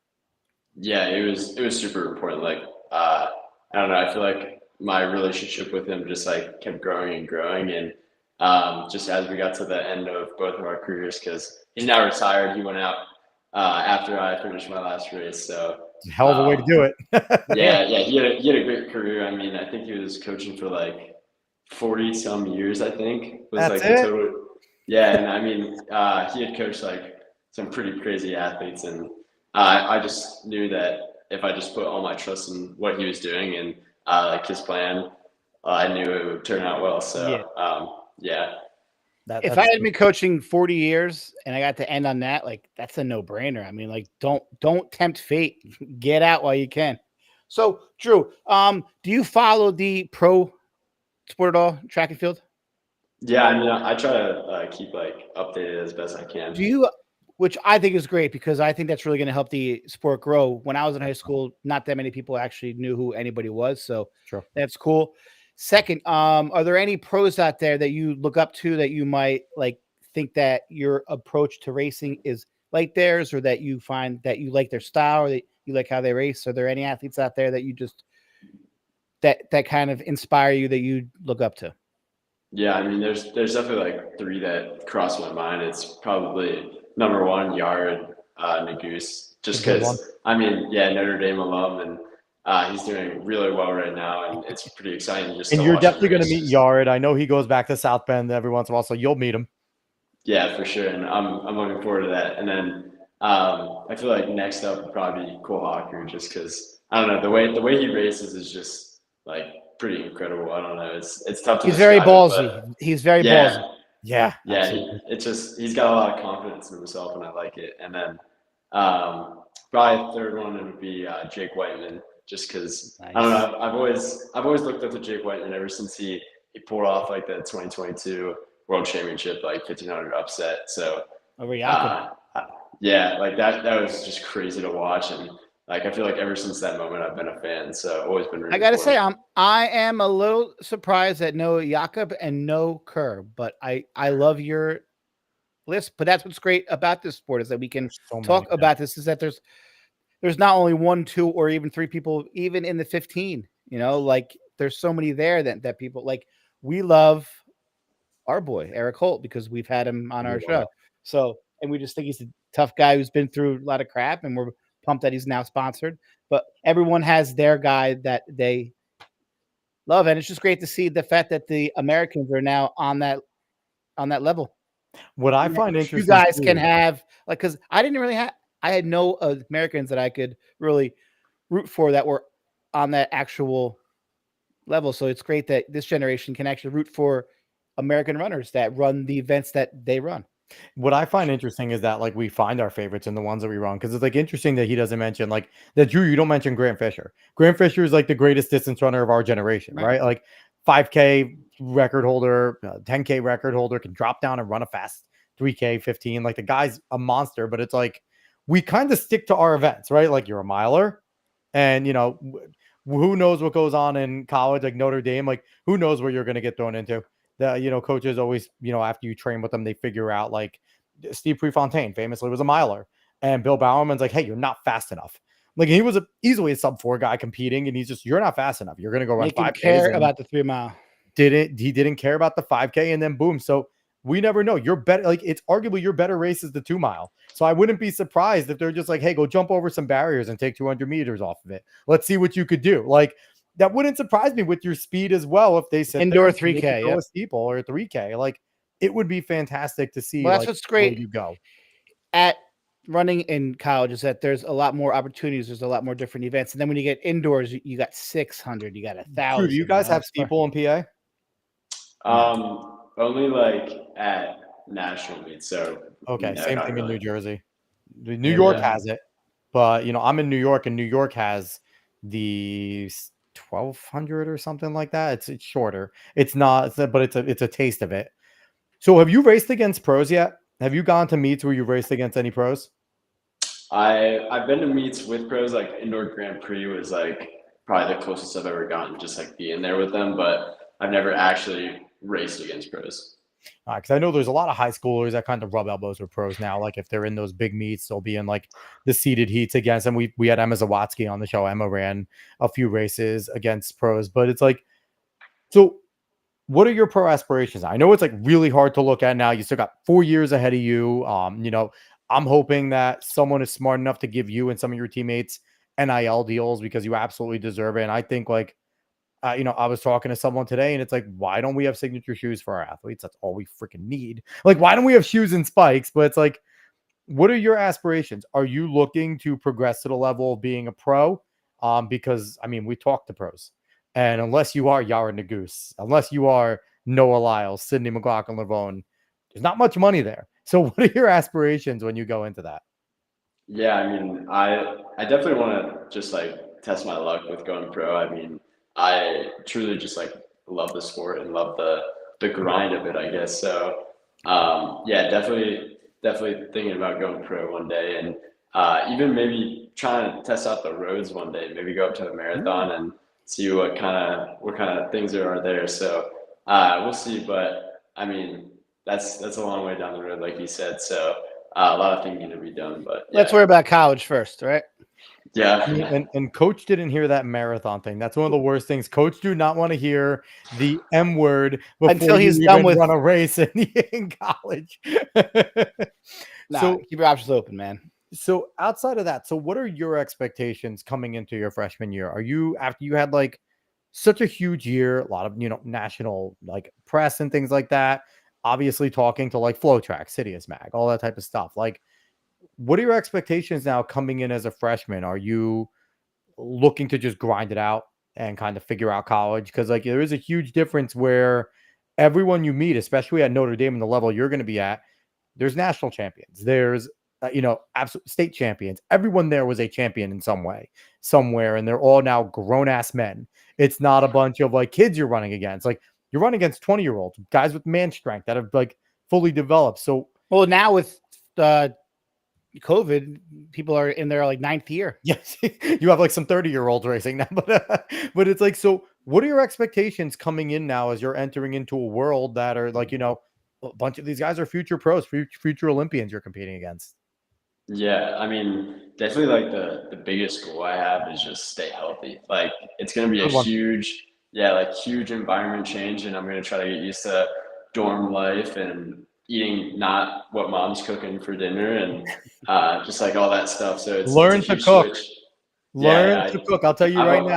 Yeah, it was super important. Like, I don't know, I feel like my relationship with him just like kept growing and growing. And just as we got to the end of both of our careers, because he's now retired, he went out after I finished my last race. So hell of a way to do it. yeah, he had a great career. I mean, I think he was coaching for like 40 some years, I think. That's like it? the total. Yeah, and I mean, he had coached like some pretty crazy athletes, and I just knew that if I just put all my trust in what he was doing and like his plan, I knew it would turn out well. So yeah. If I had been coaching 40 years and I got to end on that, like that's a no-brainer. I mean, like don't tempt fate. Get out while you can. So, Drew, do you follow the pro sport at all, track and field? Yeah, I mean, I try to keep like updated as best I can. Do you, which I think is great because I think that's really going to help the sport grow. When I was in high school, not that many people actually knew who anybody was, so that's cool. Second, are there any pros out there that you look up to that you might like think that your approach to racing is like theirs, or that you find that you like their style, or that you like how they race? Are there any athletes out there that you just that kind of inspire you that you look up to? Yeah, I mean, there's definitely like 3 that cross my mind. It's probably number 1, Yared Naguse, just because I mean, Notre Dame alum, and he's doing really well right now, and it's pretty exciting. And you're definitely going to meet Yared. I know he goes back to South Bend every once in a while, so you'll meet him. Yeah, for sure, and I'm looking forward to that. And then I feel like next up would probably be Cole Hocker, just because I don't know, the way he races is just like pretty incredible. I don't know, it's tough to. He's very ballsy. He's very ballsy. Yeah, it's just he's got a lot of confidence in himself, and I like it. And then probably third one would be Jake Whiteman, just because I don't know. I've always looked up to Jake Whiteman ever since he pulled off like the 2022 World Championship like 1500 upset. So over Jakob. yeah, like that was just crazy to watch, and Like I feel like ever since that moment, I've been a fan. So I've always been I rooting gotta for say, him. I am a little surprised at no Jakob and no Kerr, but I love your list. But that's what's great about this sport is that we can There's so many talk now. about this. Is that there's not only one, two, or even three people, even in the 15. Like there's so many there that people like. We love our boy Eric Holt because we've had him on our We love it. show. So, and we just think he's a tough guy who's been through a lot of crap, and we're pumped that he's now sponsored. But everyone has their guy that they love, and it's just great to see the fact that the Americans are now on that level. What I And that find you interesting guys can too. have like because I didn't really have I had no Americans that I could really root for that were on that actual level. So it's great that this generation can actually root for American runners that run the events that they run. What I find interesting is that like we find our favorites in the ones that we run because it's like interesting that he doesn't mention like that. Drew, you don't mention Grant Fisher. Grant Fisher is like the greatest distance runner of our generation, Right. right? Like 5K record holder, 10K record holder, can drop down and run a fast 3K, 15. Like the guy's a monster, but it's like we kind of stick to our events, right? Like you're a miler, and who knows what goes on in college, like Notre Dame, like who knows where you're going to get thrown into. The coaches always, after you train with them, they figure out like Steve Prefontaine famously was a miler, and Bill Bowerman's like, hey, you're not fast enough. Like he was easily a sub-4 guy competing, and you're not fast enough. You're gonna go run Make him 5Ks. care And about the 3 mile. he didn't care about the 5K, and then boom. So we never know. You're better. Like it's arguably your better race is the 2 mile. So I wouldn't be surprised if they're just like, hey, go jump over some barriers and take 200 meters off of it. Let's see what you could do. Like that wouldn't surprise me with your speed as well if they sit Indoor there and make you 3K. throw Yep. a steeple or a 3K. Like it would be fantastic to see. Well, that's Like what's where great you go. at running in college is that there's a lot more opportunities. There's a lot more different events. And then when you get indoors, you got 600, you got Drew, 1,000. do you guys have steeple in PA? Only like at national meets. So Okay, no, same not thing in really. New Jersey. New Yeah, York no. has it, but I'm in New York, and New York has the 1,200 or something like that. It's shorter. It's not, but it's a taste of it. So, have you raced against pros yet? Have you gone to meets where you've raced against any pros? I've been to meets with pros. Like indoor Grand Prix was like probably the closest I've ever gotten, just like being there with them. But I've never actually raced against pros. Because I know there's a lot of high schoolers that kind of rub elbows with pros now. Like if they're in those big meets, they'll be in like the seeded heats against them. We had Emma Zawatsky on the show. Emma ran a few races against pros, but it's like, so what are your pro aspirations? I know it's like really hard to look at now. You still got 4 years ahead of you. I'm hoping that someone is smart enough to give you and some of your teammates NIL deals because you absolutely deserve it. And I think like, I was talking to someone today and it's like, why don't we have signature shoes for our athletes? That's all we freaking need. Like, why don't we have shoes and spikes? But it's like, what are your aspirations? Are you looking to progress to the level of being a pro? Because I mean, we talk to pros, and unless you are Yara Nagoose, unless you are Noah Lyles, Sydney McLaughlin Lavone, there's not much money there. So, what are your aspirations when you go into that? Yeah, I mean, I definitely want to just like test my luck with going pro. I mean, I truly just like love the sport and love the grind of it, I guess. So, yeah, definitely thinking about going pro one day, and even maybe trying to test out the roads one day. Maybe go up to a marathon and see what kind of things there are there. So, we'll see. But I mean, that's a long way down the road, like you said. So. A lot of thinking to be done, but Let's yeah, worry about college first, right? yeah. And coach didn't hear that marathon thing. That's one of the worst things. Coach do not want to hear the M word Until before you he's done even with. run a race in college. Nah, So keep your options open, man. So outside of that, so what are your expectations coming into your freshman year? Are you after you had like such a huge year, a lot of national like press and things like that, obviously talking to like Flow Track, Sidious Mag, all that type of stuff. Like, what are your expectations now coming in as a freshman? Are you looking to just grind it out and kind of figure out college? Because like there is a huge difference where everyone you meet, especially at Notre Dame and the level you're going to be at, there's national champions. There's absolute state champions. Everyone there was a champion in some way, somewhere, and they're all now grown ass men. It's not a bunch of like kids you're running against. Like you're running against 20-year-olds, guys with man strength that have like fully developed. So Well, now with COVID, people are in their like 9th year. Yes, you have like some 30-year-olds racing now, but it's like, so what are your expectations coming in now as you're entering into a world that are like, a bunch of these guys are future pros, future Olympians you're competing against? Yeah, I mean, definitely like the biggest goal I have is just stay healthy. Like it's gonna be a Good one. huge, yeah, like huge environment change, and I'm gonna try to get used to dorm life and eating not what mom's cooking for dinner and just like all that stuff. So it's a Learn to huge cook. switch. Learn Yeah, to cook. I'll tell you I right want.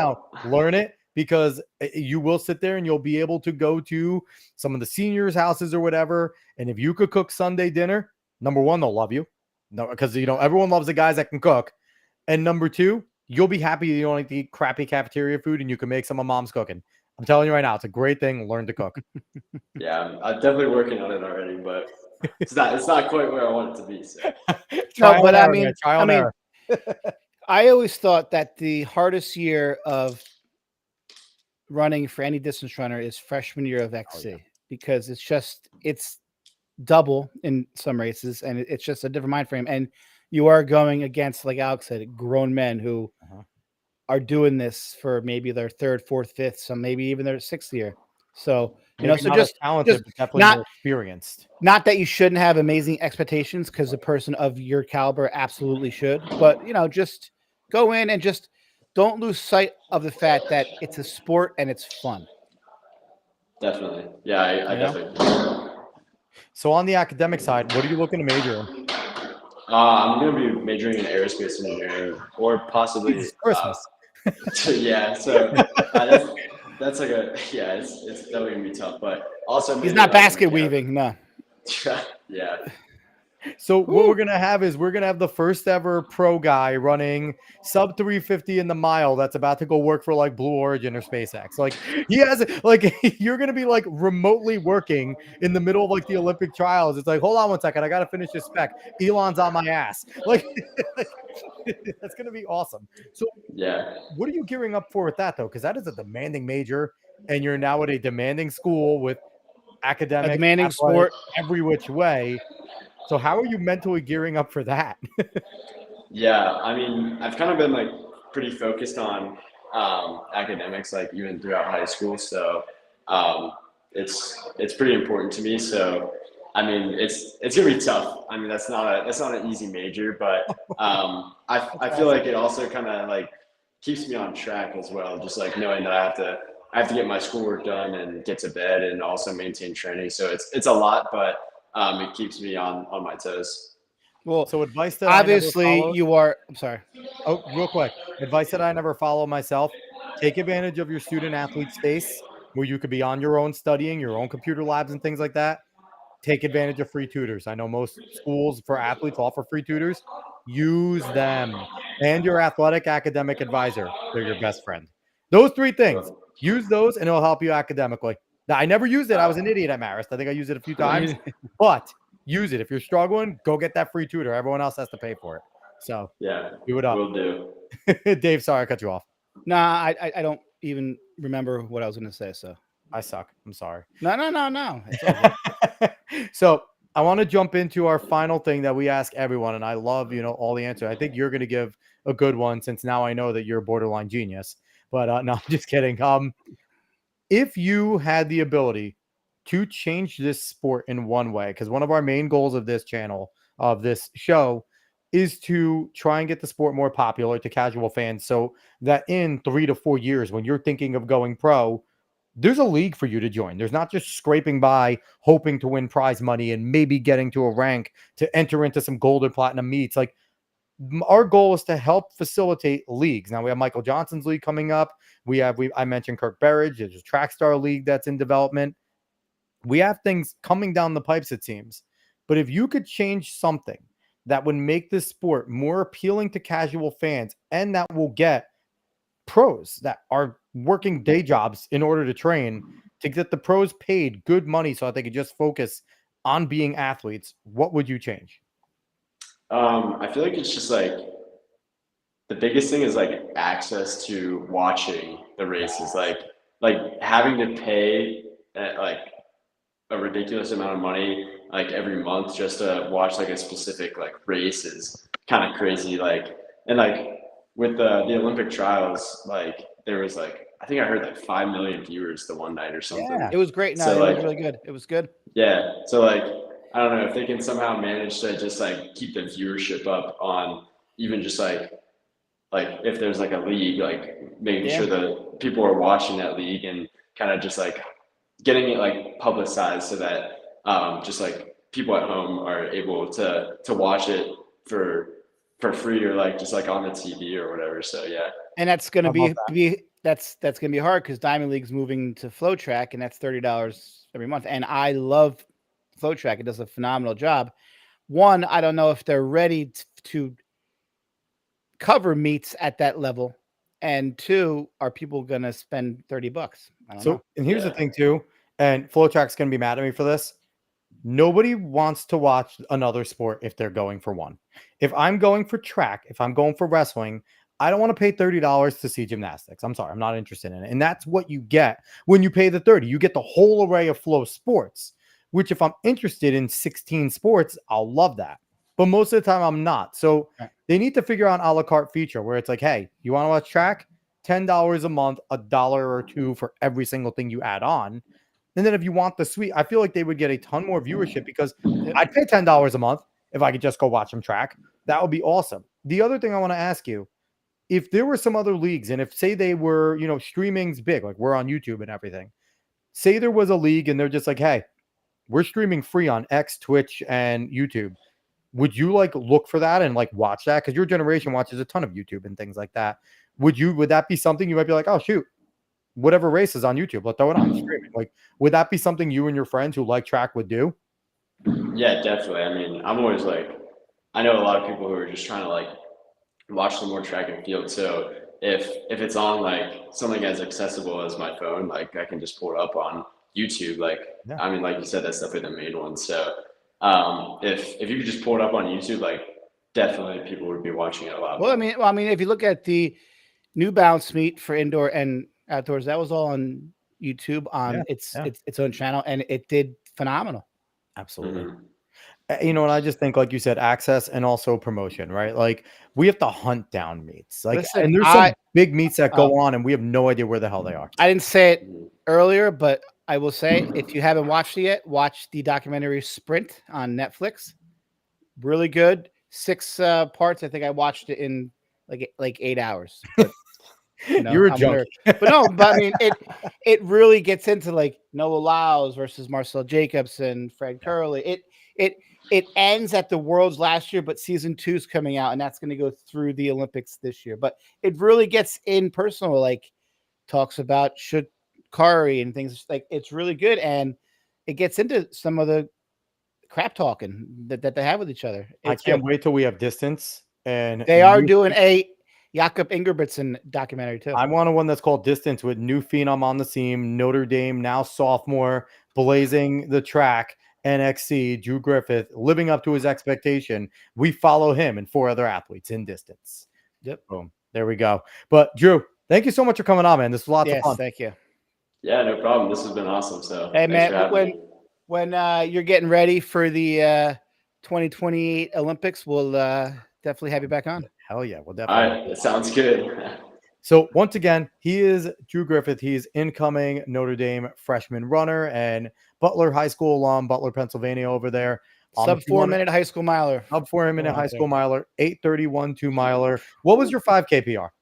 now, learn it, because you will sit there and you'll be able to go to some of the seniors' houses or whatever. And if you could cook Sunday dinner, number one, they'll love you. No, because everyone loves the guys that can cook. And number two, you'll be happy you don't like to eat crappy cafeteria food and you can make some of mom's cooking. I'm telling you right now, it's a great thing. Learn to cook. Yeah, I'm definitely working on it already, but it's not quite where I want it to be. So Trial but and I error, man. mean, Trial and error. I always thought that the hardest year of running for any distance runner is freshman year of XC because it's double in some races and it's just a different mind frame. And you are going against, like Alex said, grown men who are doing this for maybe their third, fourth, fifth, some maybe even their 6th year. So, Maybe so not as just talented, but definitely not more experienced. not that you shouldn't have amazing expectations because a person of your caliber absolutely should, but just go in and just don't lose sight of the fact that it's a sport and it's fun. definitely, yeah, I You know? definitely. So on the academic side, what are you looking to major in? I'm gonna be majoring in aerospace engineering, or possibly, Jesus, Christmas. yeah. So that's like it's definitely gonna be tough, but also He's maybe not like basket weaving, no. yeah, So what we're gonna have is we're gonna have the first ever pro guy running sub 350 in the mile that's about to go work for like Blue Origin or SpaceX. Like he has like you're gonna be like remotely working in the middle of like the Olympic trials. It's like, hold on one second, I gotta finish this spec. Elon's on my ass. Like that's gonna be awesome. So yeah. what are you gearing up for with that though? Because that is a demanding major, and you're now at a demanding school with A academic, demanding athletic, sport. every which way. So how are you mentally gearing up for that? Yeah, I mean, I've kind of been like pretty focused on academics, like even throughout high school. So um, it's pretty important to me. So I mean, it's gonna be tough. I mean, that's not an easy major, but I feel like it also kind of like keeps me on track as well. Just like knowing that I have to get my schoolwork done and get to bed and also maintain training. So it's a lot, but it keeps me on my toes. Well, So advice that I never obviously followed. you are. I'm sorry. Oh, real quick. Advice that I never follow myself. Take advantage of your student athlete space where you could be on your own studying, your own computer labs and things like that. Take advantage of free tutors. I know most schools for athletes offer free tutors. Use them. And your athletic academic advisor. They're your best friend. Those three things. Use those and it'll help you academically. Now, I never used it. I was an idiot at Marist. I think I used it a few times. But use it. If you're struggling, go get that free tutor. Everyone else has to pay for it. So Yeah, do it up. will do. Dave, sorry I cut you off. Nah, I don't even remember what I was going to say. So I suck. I'm sorry. no. It's all good. So I want to jump into our final thing that we ask everyone, and I love all the answers. I think you're going to give a good one since now I know that you're a borderline genius. But no, I'm just kidding. If you had the ability to change this sport in one way, because one of our main goals of this channel, of this show, is to try and get the sport more popular to casual fans so that in 3 to 4 years, when you're thinking of going pro, there's a league for you to join. There's not just scraping by, hoping to win prize money and maybe getting to a rank to enter into some gold and platinum meets. Like, our goal is to help facilitate leagues. Now we have Michael Johnson's league coming up. I mentioned Kirk Berridge. There's a track star league that's in development. We have things coming down the pipes, it seems. But if you could change something that would make this sport more appealing to casual fans and that will get pros that are working day jobs in order to train to get the pros paid good money so that they could just focus on being athletes, what would you change? I feel like it's just like the biggest thing is like access to watching the races, like having to pay like a ridiculous amount of money like every month just to watch like a specific like race is kind of crazy. Like and like with the Olympic trials, like there was like I think I heard like 5 million viewers the one night or something. It was great. No, So it was like really good. It was good. yeah, so like I don't know if they can somehow manage to just like keep the viewership up on even just like if there's like a league, like making sure that people are watching that league and kind of just like getting it like publicized so that just like people at home are able to watch it for free or like just like on the TV or whatever. So yeah. And that's going to I love be that's going to be hard because Diamond League's moving to Flow Track, and that's $30 every month. And I love Flow Track; it does a phenomenal job. One, I don't know if they're ready to cover meets at that level, and two, are people going to spend $30? I don't know. And here's the Yeah. thing too, and FlowTrack's gonna be mad at me for this. Nobody wants to watch another sport if they're going for one. If I'm going for track, if I'm going for wrestling, I don't want to pay $30 to see gymnastics. I'm sorry, I'm not interested in it. And that's what you get when you pay the 30. You get the whole array of Flow sports, which if I'm interested in 16 sports, I'll love that. But most of the time I'm not. So they need to figure out an a la carte feature where it's like, hey, you want to watch track? $10 a month, $1 or $2 for every single thing you add on. And then if you want the suite, I feel like they would get a ton more viewership because I'd pay $10 a month if I could just go watch them track. That would be awesome. The other thing I want to ask you, if there were some other leagues and if say they were, streaming's big, like we're on YouTube and everything, say there was a league and they're just like, hey, we're streaming free on X, Twitch, and YouTube. Would you like look for that and like watch that? Because your generation watches a ton of YouTube and things like that. Would that be something you might be like, oh shoot, whatever race is on YouTube, let's throw it on streaming? Like, would that be something you and your friends who like track would do? Yeah, definitely. I mean, I'm always like, I know a lot of people who are just trying to like watch some more track and field. So if it's on like something as accessible as my phone, like I can just pull it up on YouTube. Like, I mean, like you said, that's definitely the main one. So if you could just pull it up on YouTube, like definitely people would be watching it a lot. Well, I mean, if you look at the New Balance meet for indoor and outdoors, that was all on YouTube on its own channel, and it did phenomenal. Absolutely. And I just think, like you said, access and also promotion, right? Like we have to hunt down meets. Like, and there's some big meets that go on, and we have no idea where the hell they are. I didn't say it earlier, but I will say, if you haven't watched it yet, watch the documentary Sprint on Netflix. Really good. 6 parts. I think I watched it in like 8 hours. But, You're a junkie. But I mean, it really gets into like Noah Lyles versus Marcel Jacobs and Fred Curley. It ends at the Worlds last year, but season 2 is coming out, and that's going to go through the Olympics this year. But it really gets in personal, like talks about Shikari and things like. It's really good, and it gets into some of the crap talking that they have with each other. I can't wait till we have distance, and they are doing a Jakob Ingebrigtsen documentary too. I want one that's called Distance with new phenom on the team, Notre Dame, now sophomore, blazing the track. NXC, Drew Griffith, living up to his expectation. We follow him and 4 other athletes in distance. Yep. Boom. There we go. But Drew, thank you so much for coming on, man. This was lots of fun. Thank you. Yeah, no problem. This has been awesome. So hey, man, when you're getting ready for the 2028 Olympics, we'll definitely have you back on. Hell yeah, we'll definitely. All right, that sounds good. So once again, he is Drew Griffith. He's incoming Notre Dame freshman runner and Butler High School alum, Butler, Pennsylvania over there. Sub 4-minute high school miler. Sub 4-minute high school miler, 8:31 2-miler. What was your 5K PR?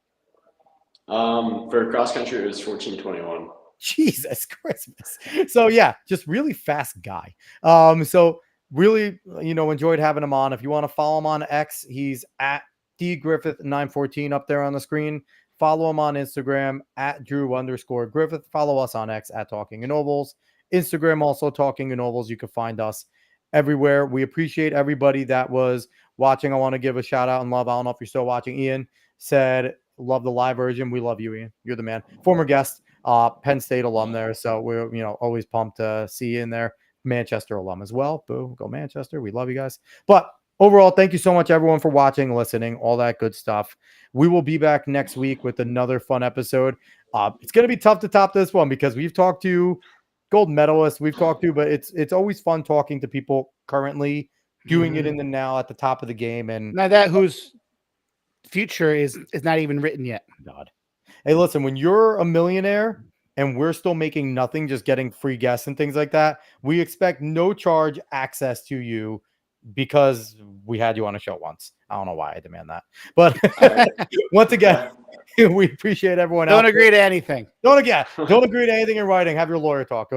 For cross country, it was 14:21. Jesus Christmas. So yeah, just really fast guy. So really, enjoyed having him on. If you want to follow him on X, he's at DGriffith914 up there on the screen. Follow him on Instagram at Drew_Griffith. Follow us on X at Talking in Ovals. Instagram also Talking in Ovals. You can find us everywhere. We appreciate everybody that was watching. I want to give a shout out and love. I don't know if you're still watching. Ian said, love the live version. We love you, Ian. You're the man. Former guest, Penn State alum there. So we're, always pumped to see you in there. Manchester alum as well. Boo, go Manchester. We love you guys. But overall, thank you so much, everyone, for watching, listening, all that good stuff. We will be back next week with another fun episode. It's going to be tough to top this one because we've talked to gold medalists we've talked to, but it's always fun talking to people currently doing it in the now at the top of the game. And now that whose future is not even written yet. God, hey, listen, when you're a millionaire and we're still making nothing, just getting free guests and things like that, we expect no charge access to you because we had you on a show once. I don't know why I demand that, but once again, we appreciate everyone. Don't agree to anything. Don't agree to anything in writing. Have your lawyer talk.